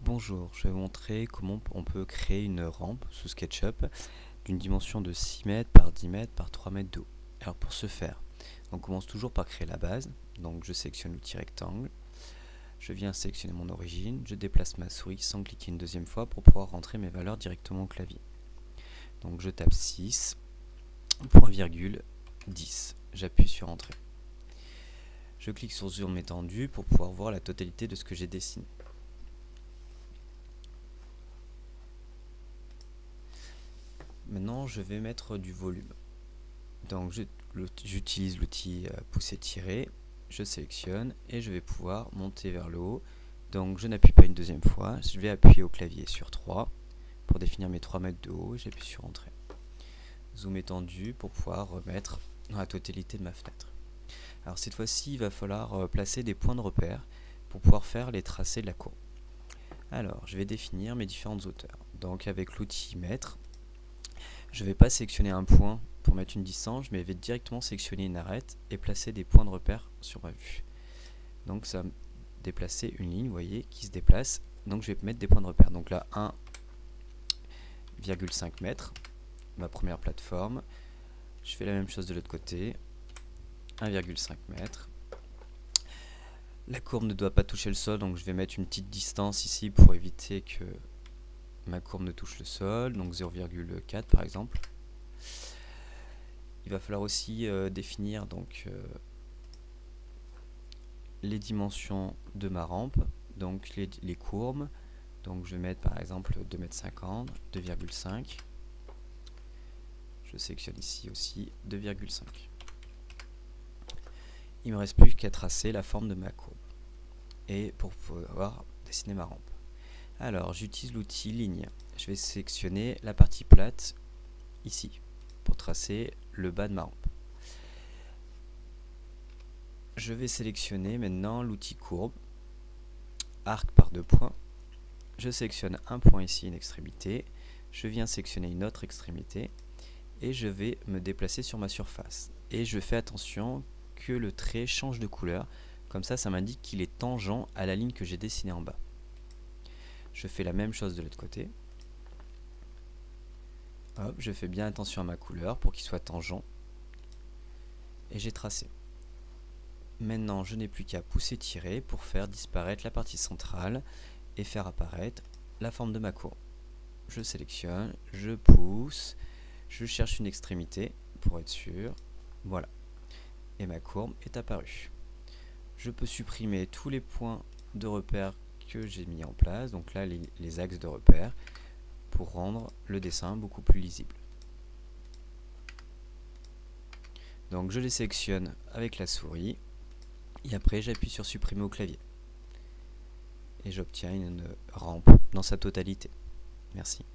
Bonjour, je vais vous montrer comment on peut créer une rampe sous SketchUp d'une dimension de 6 mètres par 10 mètres par 3 mètres de haut. Alors pour ce faire, on commence toujours par créer la base. Donc je sélectionne l'outil rectangle, je viens sélectionner mon origine, je déplace ma souris sans cliquer une deuxième fois pour pouvoir rentrer mes valeurs directement au clavier. Donc je tape 6, point virgule, 10. J'appuie sur Entrée. Je clique sur Zoom étendu pour pouvoir voir la totalité de ce que j'ai dessiné. Maintenant, je vais mettre du volume. Donc, j'utilise l'outil pousser-tirer, je sélectionne et je vais pouvoir monter vers le haut. Donc, je n'appuie pas une deuxième fois, je vais appuyer au clavier sur 3 pour définir mes 3 mètres de haut et j'appuie sur Entrée. Zoom étendu pour pouvoir remettre dans la totalité de ma fenêtre. Alors, cette fois-ci, il va falloir placer des points de repère pour pouvoir faire les tracés de la courbe. Alors, je vais définir mes différentes hauteurs. Donc, avec l'outil mètre, je ne vais pas sélectionner un point pour mettre une distance, mais je vais directement sélectionner une arête et placer des points de repère sur ma vue. Donc ça va déplacer une ligne, vous voyez, qui se déplace. Donc je vais mettre des points de repère. Donc là, 1,5 m, ma première plateforme. Je fais la même chose de l'autre côté, 1,5 m. La courbe ne doit pas toucher le sol, donc je vais mettre une petite distance ici pour éviter que ma courbe ne touche le sol, donc 0,4 par exemple. Il va falloir aussi définir donc les dimensions de ma rampe, donc les courbes. Donc je vais mettre par exemple 2,50 m, 2,5. Je sélectionne ici aussi 2,5. Il me reste plus qu'à tracer la forme de ma courbe et pour pouvoir dessiner ma rampe. Alors j'utilise l'outil ligne. Je vais sélectionner la partie plate ici pour tracer le bas de ma rampe. Je vais sélectionner maintenant l'outil courbe, arc par 2 points. Je sélectionne un point ici, une extrémité. Je viens sélectionner une autre extrémité et je vais me déplacer sur ma surface. Et je fais attention que le trait change de couleur. Comme ça m'indique qu'il est tangent à la ligne que j'ai dessinée en bas. Je fais la même chose de l'autre côté. Hop, je fais bien attention à ma couleur pour qu'il soit tangent. Et j'ai tracé. Maintenant, je n'ai plus qu'à pousser-tirer pour faire disparaître la partie centrale et faire apparaître la forme de ma courbe. Je sélectionne, je pousse, je cherche une extrémité pour être sûr. Voilà. Et ma courbe est apparue. Je peux supprimer tous les points de repère que j'ai mis en place, donc là les axes de repère, pour rendre le dessin beaucoup plus lisible. Donc je les sélectionne avec la souris et après j'appuie sur supprimer au clavier. Et j'obtiens une rampe dans sa totalité. Merci.